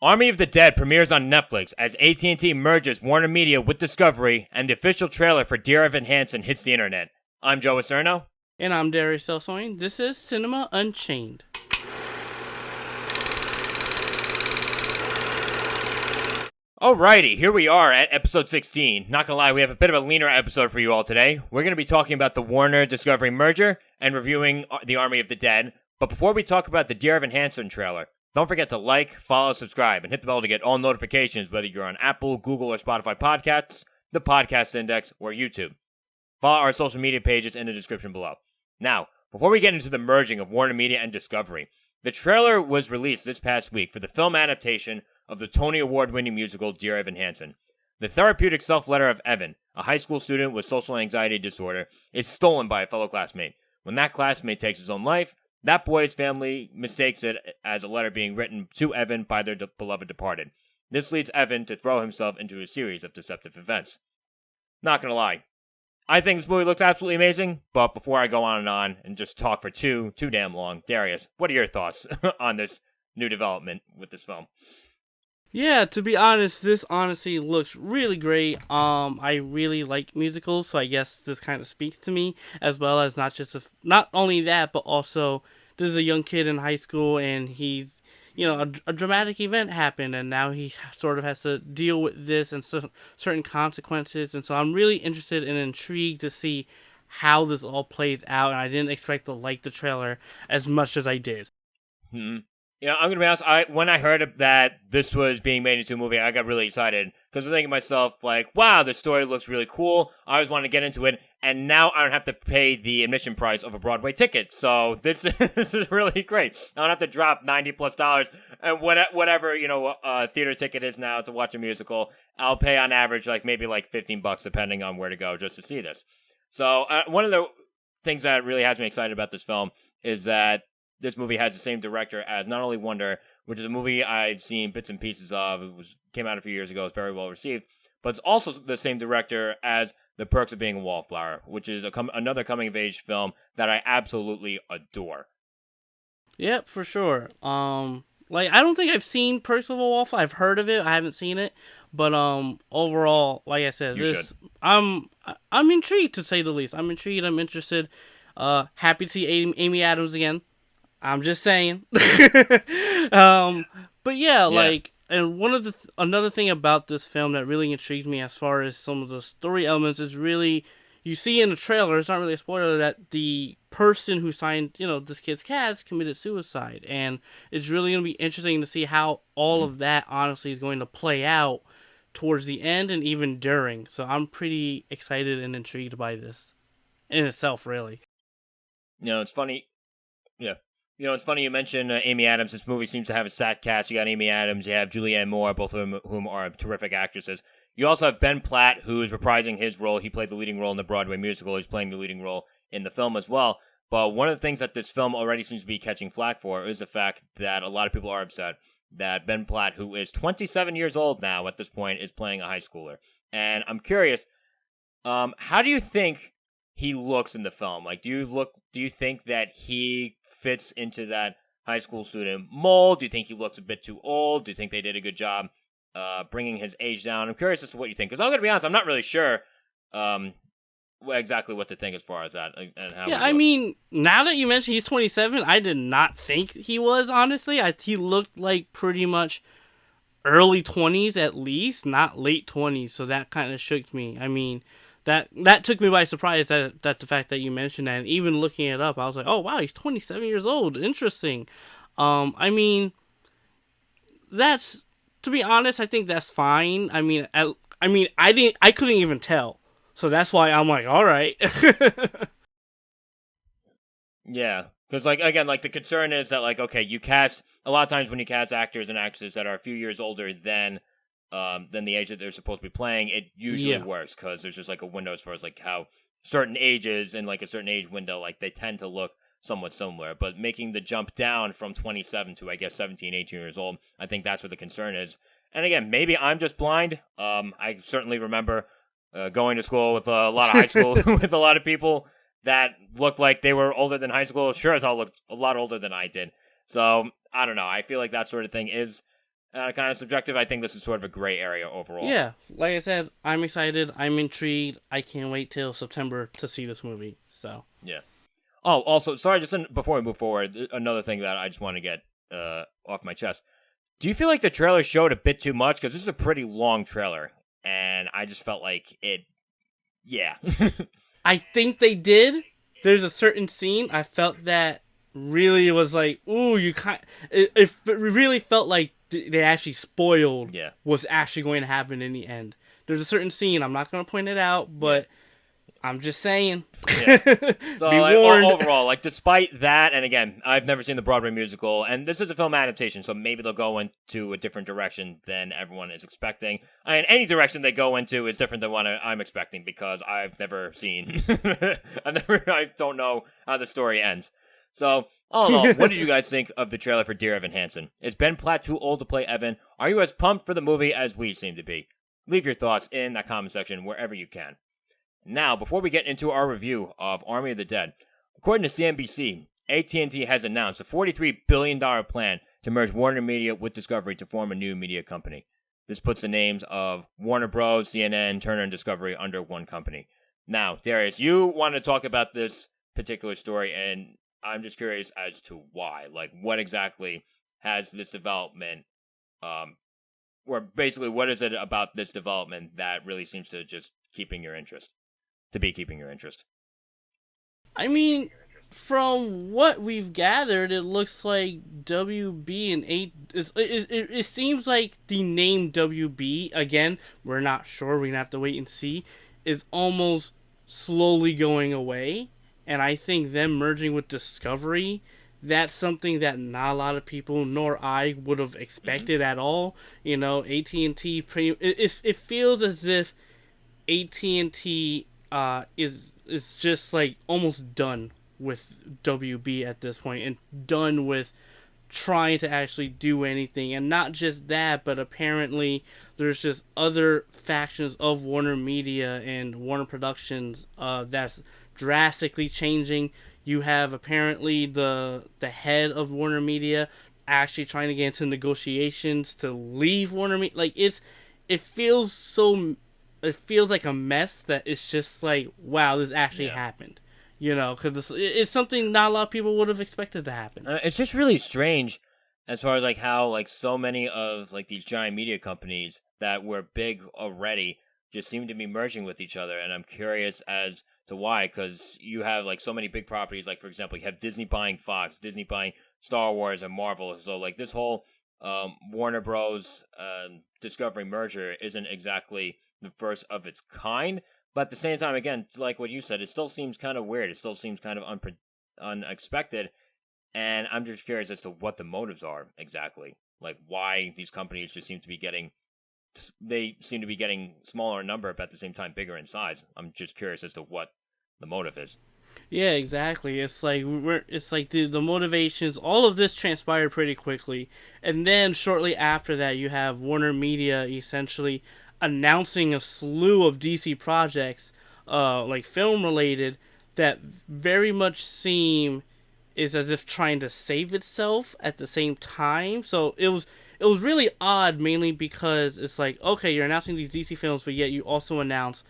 Army of the Dead premieres on Netflix as AT&T merges Warner Media with Discovery, and the official trailer for Dear Evan Hansen hits the internet. I'm Joe Acierno. And I'm Darius Delsoin. This is Cinema Unchained. Alrighty, here we are at episode 16. Not gonna lie, we have a bit of a leaner episode for you all today. We're gonna be talking about the Warner Discovery merger and reviewing the Army of the Dead. But before we talk about the Dear Evan Hansen trailer, don't forget to like, follow, subscribe, and hit the bell to get all notifications, whether you're on Apple, Google, or Spotify podcasts, the Podcast Index, or YouTube. Follow our social media pages in the description below. Now, before we get into the merging of Warner Media and Discovery, the trailer was released this past week for the film adaptation of the Tony Award-winning musical Dear Evan Hansen. The therapeutic self-letter of Evan, a high school student with social anxiety disorder, is stolen by a fellow classmate. When that classmate takes his own life, that boy's family mistakes it as a letter being written to Evan by their beloved departed. This leads Evan to throw himself into a series of deceptive events. Not gonna lie, I think this movie looks absolutely amazing, but before I go on and just talk for too damn long, Darius, what are your thoughts on this new development with this film? Yeah, to be honest, this honestly looks really great. I really like musicals, so I guess this kind of speaks to me, as well as not only that, but also this is a young kid in high school, and he's, a dramatic event happened, and now he sort of has to deal with this and certain consequences, and so I'm really interested and intrigued to see how this all plays out, and I didn't expect to like the trailer as much as I did. Yeah, I'm going to be honest, when I heard that this was being made into a movie, I got really excited, because I'm thinking to myself, like, wow, the story looks really cool, I always wanted to get into it, and now I don't have to pay the admission price of a Broadway ticket, so this is really great. I don't have to drop $90+ and whatever, theater ticket is now to watch a musical. I'll pay on average, maybe $15, depending on where to go, just to see this. So, one of the things that really has me excited about this film is that this movie has the same director as not only Wonder, which is a movie I've seen bits and pieces of. Came out a few years ago. It's very well received. But it's also the same director as The Perks of Being a Wallflower, which is another coming-of-age film that I absolutely adore. Yep, for sure. I don't think I've seen Perks of a Wallflower. I've heard of it. I haven't seen it. But overall, like I said, I'm intrigued, to say the least. I'm intrigued. I'm interested. Happy to see Amy Adams again. I'm just saying. But yeah, and another thing about this film that really intrigued me as far as some of the story elements is really, you see in the trailer, it's not really a spoiler, that the person who signed, this kid's cast committed suicide. And it's really going to be interesting to see how all of that honestly is going to play out towards the end and even during. So I'm pretty excited and intrigued by this in itself, really. It's funny. Yeah. It's funny you mentioned Amy Adams. This movie seems to have a stacked cast. You got Amy Adams, you have Julianne Moore, both of whom are terrific actresses. You also have Ben Platt, who is reprising his role. He played the leading role in the Broadway musical. He's playing the leading role in the film as well. But one of the things that this film already seems to be catching flack for is the fact that a lot of people are upset that Ben Platt, who is 27 years old now at this point, is playing a high schooler. And I'm curious, how do you think he looks in the film? Do you think that he fits into that high school student mold? Do you think he looks a bit too old? Do you think they did a good job bringing his age down? I'm curious as to what you think, because I'm going to be honest, I'm not really sure exactly what to think as far as that and how. Yeah, I mean, now that you mentioned he's 27, I did not think he was, honestly. He looked like pretty much early 20s at least, not late 20s, so that kind of shook me. I mean, That took me by surprise, that the fact that you mentioned that. And even looking it up, I was like, oh wow, he's 27 years old. Interesting. I mean, to be honest, I think that's fine. I couldn't even tell. So that's why I'm like, all right. Yeah. Because, again, the concern is that, okay, you cast, a lot of times when you cast actors and actresses that are a few years older than the age that they're supposed to be playing, it usually works, because there's just a window as far as how certain ages and a certain age window, they tend to look somewhat similar. But making the jump down from 27 to, I guess, 17, 18 years old, I think that's what the concern is. And again, maybe I'm just blind. I certainly remember going to school with a lot of high school with a lot of people that looked like they were older than high school. Sure as hell looked a lot older than I did. So I don't know. I feel like that sort of thing is kind of subjective. I think this is sort of a gray area overall. Yeah, like I said, I'm excited. I'm intrigued. I can't wait till September to see this movie. So Yeah. Oh, also, sorry, before we move forward, another thing that I just want to get off my chest. Do you feel like the trailer showed a bit too much? Because this is a pretty long trailer, and I just felt like it. Yeah. I think they did. There's a certain scene I felt that really was like, ooh, you kind. It really felt like they actually spoiled what's actually going to happen in the end. There's a certain scene. I'm not going to point it out, but I'm just saying. Yeah. So like, overall, like despite that, and again, I've never seen the Broadway musical, and this is a film adaptation, so maybe they'll go into a different direction than everyone is expecting. I mean, any direction they go into is different than what I'm expecting because I've never seen. I don't know how the story ends. So, all in all, what did you guys think of the trailer for Dear Evan Hansen? Is Ben Platt too old to play Evan? Are you as pumped for the movie as we seem to be? Leave your thoughts in that comment section wherever you can. Now, before we get into our review of Army of the Dead, according to CNBC, AT&T has announced a $43 billion plan to merge Warner Media with Discovery to form a new media company. This puts the names of Warner Bros., CNN, Turner, and Discovery under one company. Now, Darius, you want to talk about this particular story, and I'm just curious as to why. Like, what exactly has this development, or basically, what is it about this development that really seems to just keeping your interest? I mean, from what we've gathered, it looks like WB and it seems like the name WB, again, we're not sure, we're gonna have to wait and see, is almost slowly going away. And I think them merging with Discovery, that's something that not a lot of people nor I would have expected at all. You know, AT&T it feels as if AT&T is just like almost done with WB at this point and done with trying to actually do anything. And not just that, but apparently there's just other factions of Warner Media and Warner Productions that's drastically changing. You have apparently the head of Warner Media actually trying to get into negotiations to leave Warner Media. Like it feels like a mess that it's just like, wow, this actually happened. You know, because it's something not a lot of people would have expected to happen. It's just really strange as far as like how like so many of like these giant media companies that were big already just seem to be merging with each other. And I'm curious as to why, because you have like so many big properties. Like, for example, you have Disney buying Fox, Disney buying Star Wars and Marvel. So like this whole Warner Bros. Discovery merger isn't exactly the first of its kind, but at the same time, again, like what you said, it still seems kind of weird. It still seems kind of unexpected, and I'm just curious as to what the motives are exactly. Like why these companies just seem to be getting smaller in number, but at the same time bigger in size. I'm just curious as to what the motive is. Yeah, exactly. It's like the motivations. All of this transpired pretty quickly, and then shortly after that, you have Warner Media essentially announcing a slew of DC projects, like film related, that very much seem is as if trying to save itself at the same time. So it was really odd, mainly because it's like, okay, you're announcing these DC films, but yet you also announce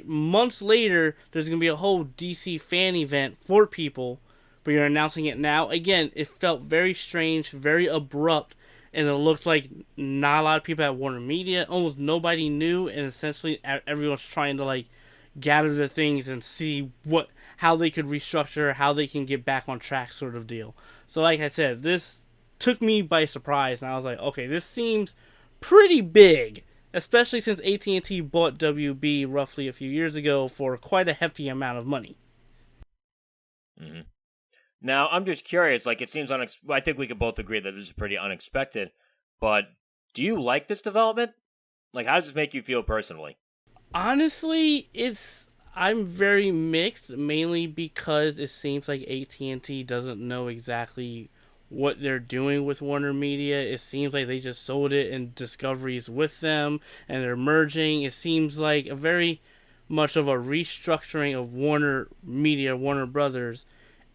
months later there's gonna be a whole DC fan event for people, but you're announcing it now. Again, it felt very strange, very abrupt. And it looked like not a lot of people at Warner Media, almost nobody knew, and essentially everyone's trying to like gather their things and see how they could restructure, how they can get back on track, sort of deal. So, like I said, this took me by surprise, and I was like, okay, this seems pretty big, especially since AT&T bought WB roughly a few years ago for quite a hefty amount of money. Mm-hmm. Now, I'm just curious, like, it seems I think we could both agree that this is pretty unexpected, but do you like this development? Like, how does this make you feel personally? Honestly, I'm very mixed, mainly because it seems like AT&T doesn't know exactly what they're doing with Warner Media. It seems like they just sold it and Discovery's with them, and they're merging. It seems like a very much of a restructuring of Warner Media, Warner Brothers,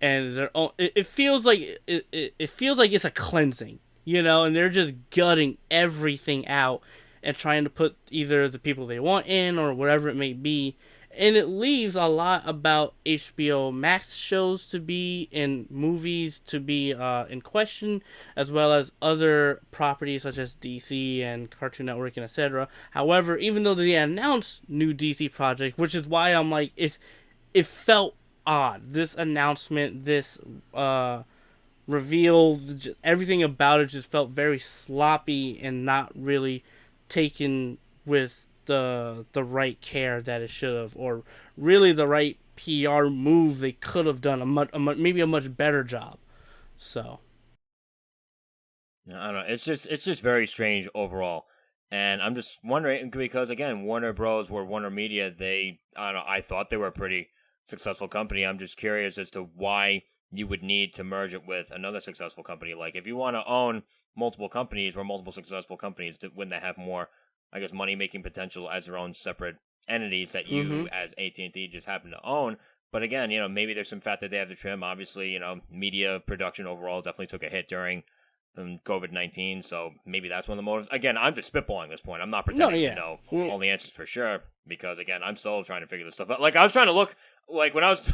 and it feels like it's a cleansing. and they're just gutting everything out and trying to put either the people they want in or whatever it may be. And it leaves a lot about HBO Max shows to be and movies to be in question, as well as other properties such as DC and Cartoon Network and etc. However, even though they announced new DC project, which is why I'm like, it felt odd. This announcement, this reveal, just everything about it just felt very sloppy and not really taken with the right care that it should have, or really the right PR move they could have done maybe a much better job. So I don't know. It's just very strange overall, and I'm just wondering because again, Warner Bros. Were Warner Media. I don't know. I thought they were a pretty successful company. I'm just curious as to why you would need to merge it with another successful company. Like if you want to own multiple companies or multiple successful companies, when they have more, I guess, money making potential as their own separate entities that you as AT&T just happen to own. But again, maybe there's some fat that they have to trim. Obviously, media production overall definitely took a hit during COVID-19, so maybe that's one of the motives. Again, I'm just spitballing at this point. I'm not pretending to know all the answers for sure, because again, I'm still trying to figure this stuff out. Like I was trying to look, like when I was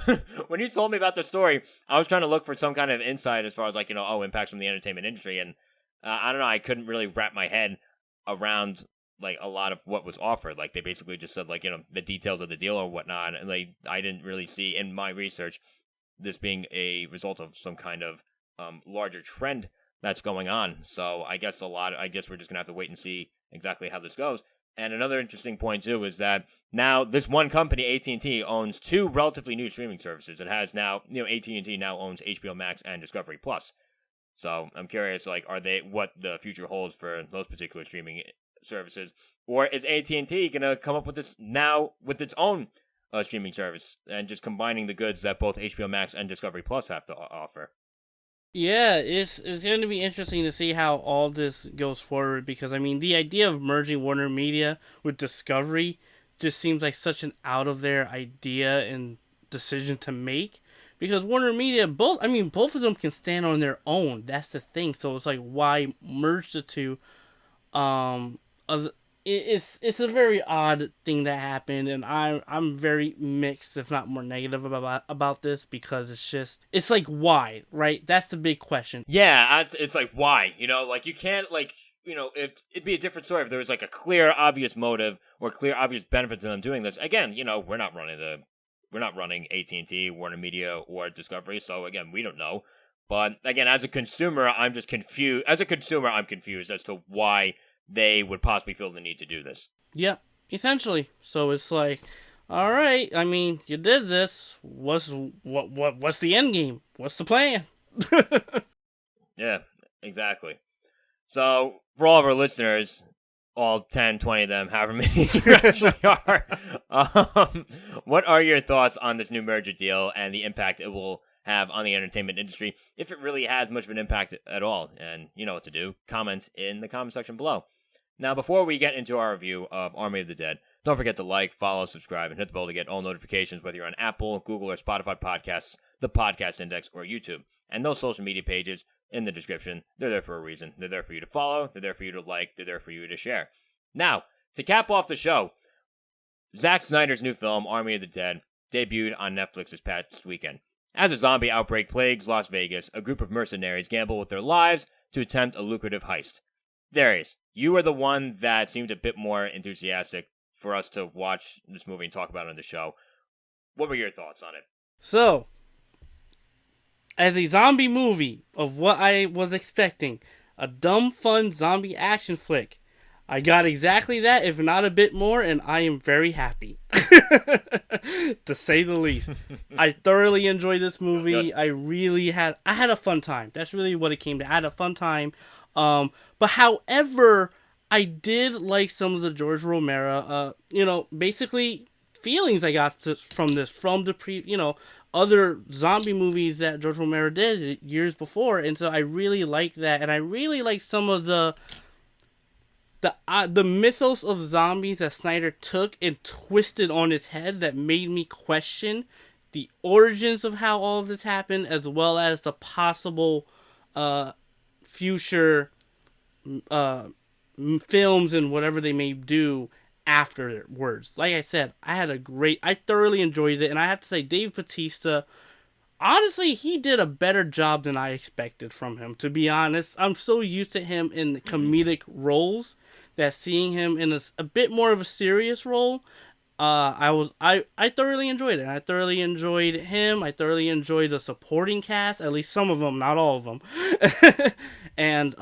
when you told me about the story, I was trying to look for some kind of insight as far as like impacts from the entertainment industry, and I don't know, I couldn't really wrap my head around like a lot of what was offered. Like they basically just said like the details of the deal or whatnot, and like I didn't really see in my research this being a result of some kind of larger trend that's going on. So I guess we're just gonna have to wait and see exactly how this goes. And another interesting point too is that now this one company, AT&T, owns two relatively new streaming services. It has now, AT&T now owns HBO Max and Discovery Plus. So I'm curious, like, what the future holds for those particular streaming services, or is AT&T gonna come up with this now with its own streaming service and just combining the goods that both HBO Max and Discovery Plus have to offer? yeah, it's going to be interesting to see how all this goes forward, because I mean the idea of merging Warner Media with Discovery just seems like such an out of there idea and decision to make, because Warner Media, both of them can stand on their own. That's the thing. So it's like, why merge the two? Um, it's a very odd thing that happened, and I'm very mixed, if not more negative about this, because it's like, why, right? That's the big question. Yeah, it's like why, like you can't like it'd be a different story if there was like a clear, obvious motive or clear, obvious benefit to them doing this. Again, we're not running AT&T, Warner Media, or Discovery, so again, we don't know. But again, as a consumer, I'm just confused. As a consumer, I'm confused as to why they would possibly feel the need to do this. Yeah, essentially. So it's like, all right, I mean, you did this. What's the end game? What's the plan? Yeah, exactly. So for all of our listeners, all 10, 20 of them, however many you actually are, what are your thoughts on this new merger deal and the impact it will have on the entertainment industry, if it really has much of an impact at all? And you know what to do. Comment in the comment section below. Now, before we get into our review of Army of the Dead, don't forget to like, follow, subscribe, and hit the bell to get all notifications, whether you're on Apple, Google, or Spotify podcasts, the Podcast Index, or YouTube. And those social media pages in the description, they're there for a reason. They're there for you to follow, they're there for you to like, they're there for you to share. Now, to cap off the show, Zack Snyder's new film, Army of the Dead, debuted on Netflix this past weekend. As a zombie outbreak plagues Las Vegas, a group of mercenaries gamble with their lives to attempt a lucrative heist. Darius, you are the one that seemed a bit more enthusiastic for us to watch this movie and talk about it on the show. What were your thoughts on it? So, as a zombie movie of what I was expecting, a dumb, fun zombie action flick, I got exactly that, if not a bit more, and I am very happy. To say the least. I thoroughly enjoyed this movie. I had a fun time. That's really what it came to. I had a fun time. But however, I did like some of the George Romero, basically feelings I got from the other zombie movies that George Romero did years before. And so I really liked that. And I really liked some of the mythos of zombies that Snyder took and twisted on its head, that made me question the origins of how all of this happened, as well as the possible future uh, films and whatever they may do afterwards. Like I said, I thoroughly enjoyed it, and I have to say, Dave Bautista, honestly, he did a better job than I expected from him. To be honest, I'm so used to him in comedic roles that seeing him in a bit more of a serious role, I thoroughly enjoyed it. I thoroughly enjoyed him. I thoroughly enjoyed the supporting cast, at least some of them, not all of them. And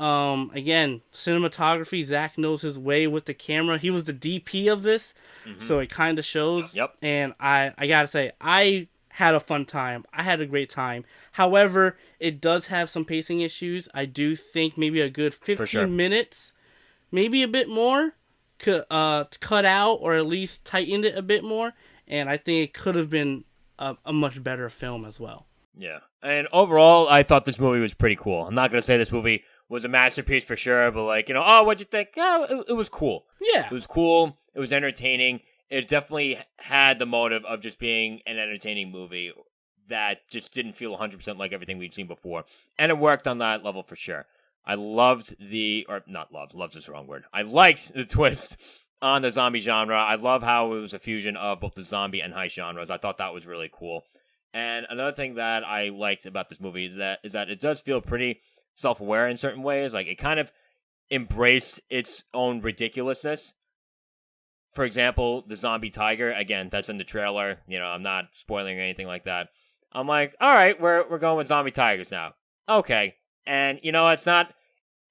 again, cinematography. Zach knows his way with the camera. He was the DP of this, so it kind of shows. Yep. And I gotta say, I had a fun time. I had a great time. However, it does have some pacing issues. I do think maybe a good 15 minutes, maybe a bit more, could cut out or at least tightened it a bit more. And I think it could have been a much better film as well. Yeah. And overall, I thought this movie was pretty cool. I'm not going to say this movie was a masterpiece for sure, but like, what'd you think? Oh, it was cool. Yeah. It was cool. It was entertaining. It definitely had the motive of just being an entertaining movie that just didn't feel 100% like everything we'd seen before. And it worked on that level for sure. I loved love's the wrong word. I liked the twist on the zombie genre. I love how it was a fusion of both the zombie and heist genres. I thought that was really cool. And another thing that I liked about this movie is that it does feel pretty self-aware in certain ways. Like, it kind of embraced its own ridiculousness. For example, the zombie tiger, again, that's in the trailer. I'm not spoiling or anything like that. I'm like, all right, we're going with zombie tigers now. Okay. And, it's not,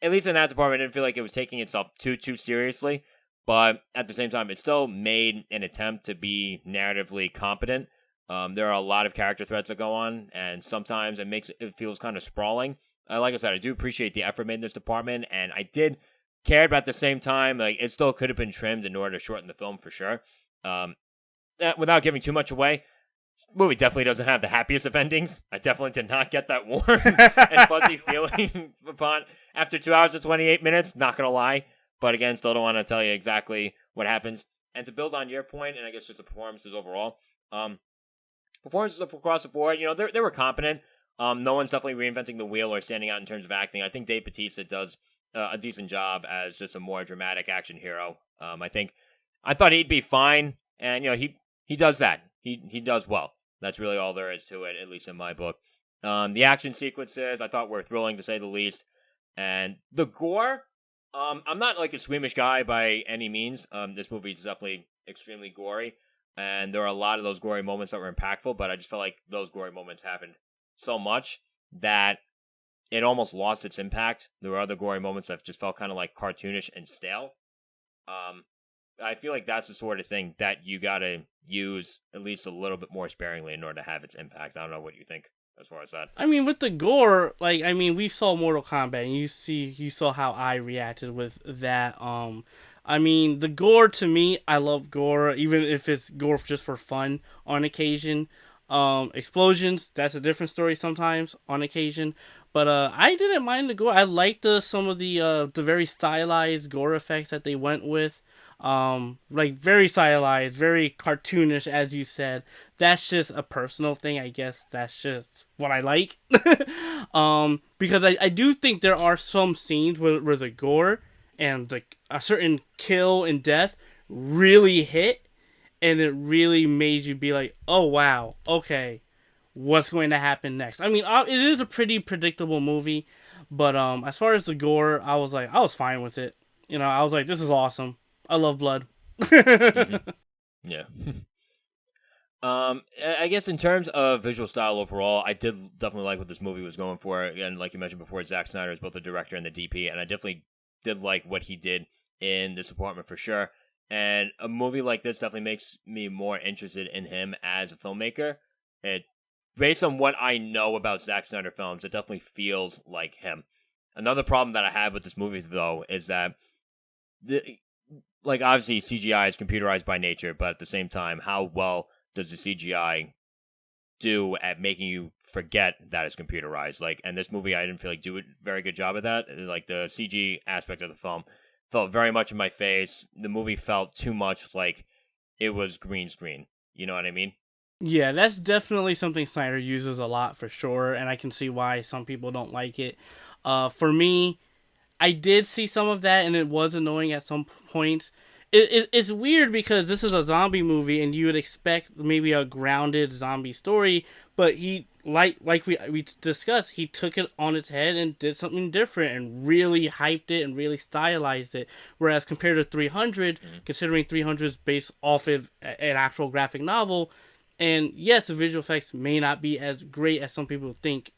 at least in that department, I didn't feel like it was taking itself too seriously. But at the same time, it still made an attempt to be narratively competent. There are a lot of character threads that go on, and sometimes it feels kind of sprawling. Like I said, I do appreciate the effort made in this department, and I did care, but at the same time, like, it still could have been trimmed in order to shorten the film for sure. Without giving too much away, this movie definitely doesn't have the happiest of endings. I definitely did not get that warm and fuzzy feeling after 2 hours and 28 minutes, not gonna lie. But again, still don't want to tell you exactly what happens. And to build on your point, and I guess just the performances overall, performances across the board, they were competent. No one's definitely reinventing the wheel or standing out in terms of acting. I think Dave Bautista does a decent job as just a more dramatic action hero. I thought he'd be fine, and he does that. He does well. That's really all there is to it, at least in my book. The action sequences I thought were thrilling to say the least, and the gore. I'm not like a squeamish guy by any means. This movie is definitely extremely gory, and there are a lot of those gory moments that were impactful, but I just felt like those gory moments happened so much that it almost lost its impact. There were other gory moments that just felt kind of like cartoonish and stale. I feel like that's the sort of thing that you gotta use at least a little bit more sparingly in order to have its impact. I don't know what you think as far as that. I mean, with the gore, we saw Mortal Kombat, and you saw how I reacted with that. The gore, to me, I love gore, even if it's gore just for fun on occasion. Explosions, that's a different story sometimes on occasion. But I didn't mind the gore. I liked some of the very stylized gore effects that they went with. Very stylized, very cartoonish, as you said. That's just a personal thing, I guess. That's just what I like. Because I do think there are some scenes where the gore and a certain kill and death really hit, and it really made you be like, oh wow, okay, what's going to happen next? It is a pretty predictable movie, but as far as the gore, I was fine with it. I was like, this is awesome. I love blood. Mm-hmm. Yeah. I guess in terms of visual style overall, I did definitely like what this movie was going for. Again, like you mentioned before, Zack Snyder is both the director and the DP, and I definitely did like what he did in this department for sure. And a movie like this definitely makes me more interested in him as a filmmaker. Based on what I know about Zack Snyder films, it definitely feels like him. Another problem that I have with this movie, though, is that obviously CGI is computerized by nature, but at the same time, how well does the CGI do at making you forget that it's computerized? And this movie, I didn't feel like do a very good job of that. Like, the CG aspect of the film felt very much in my face. The movie felt too much like it was green screen. You know what I mean? Yeah, that's definitely something Snyder uses a lot for sure, and I can see why some people don't like it. For me, I did see some of that, and it was annoying at some points. It's weird because this is a zombie movie, and you would expect maybe a grounded zombie story, but he like we discussed, he took it on its head and did something different, and really hyped it and really stylized it. Whereas compared to 300, considering 300 is based off of an actual graphic novel, and yes, the visual effects may not be as great as some people think.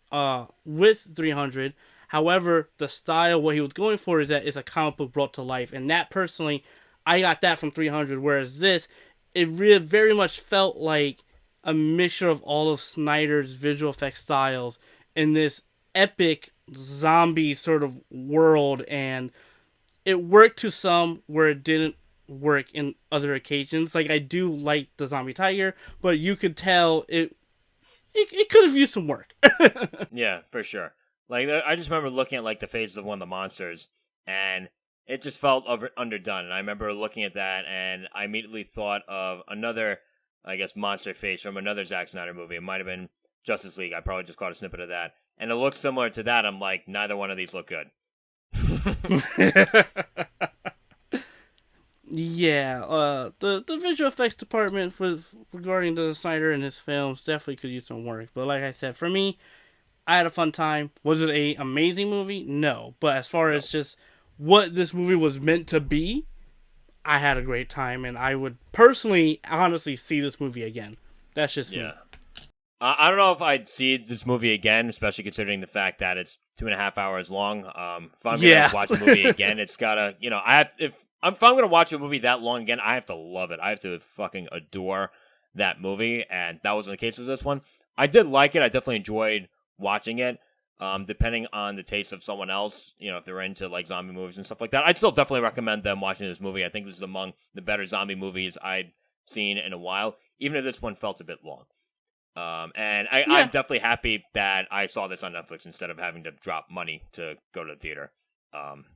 With 300. However, the style, what he was going for is that it's a comic book brought to life. And that personally, I got that from 300. Whereas this, it really very much felt like a mixture of all of Snyder's visual effects styles in this epic zombie sort of world. And it worked to some where it didn't work in other occasions. Like, I do like the zombie tiger, but you could tell it could have used some work. Yeah, for sure. Like, I just remember looking at, like, the faces of one of the monsters, and it just felt underdone. And I remember looking at that, and I immediately thought of another, I guess, monster face from another Zack Snyder movie. It might have been Justice League. I probably just caught a snippet of that. And it looks similar to that. I'm like, neither one of these look good. Yeah, the visual effects department regarding the Snyder and his films definitely could use some work. But like I said, for me, I had a fun time. Was it a amazing movie? No. But as far as just what this movie was meant to be, I had a great time, and I would personally, honestly, see this movie again. That's just me. I don't know if I'd see this movie again, especially considering the fact that it's 2.5 hours long. If I'm gonna watch a movie again, it's gotta, if I'm gonna watch a movie that long again, I have to love it. I have to fucking adore that movie, and that wasn't the case with this one. I did like it. I definitely enjoyed watching it. Depending on the taste of someone else, if they're into like zombie movies and stuff like that, I'd still definitely recommend them watching this movie. I think this is among the better zombie movies I'd seen in a while, even if this one felt a bit long. And I'm definitely happy that I saw this on Netflix instead of having to drop money to go to the theater.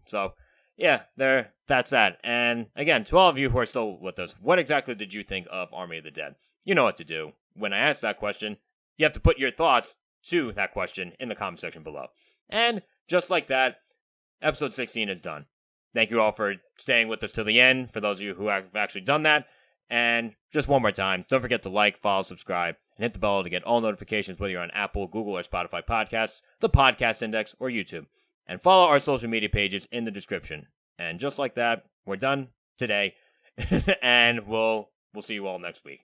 So yeah, that's that. And again, to all of you who are still with us, what exactly did you think of Army of the Dead? You know what to do. When I ask that question, you have to put your thoughts to that question in the comment section below. And just like that, episode 16 is done. Thank you all for staying with us till the end, for those of you who have actually done that. And just one more time, don't forget to like, follow, subscribe, and hit the bell to get all notifications, whether you're on Apple, Google, or Spotify podcasts, the Podcast Index, or YouTube. And follow our social media pages in the description. And just like that, we're done today. And we'll see you all next week.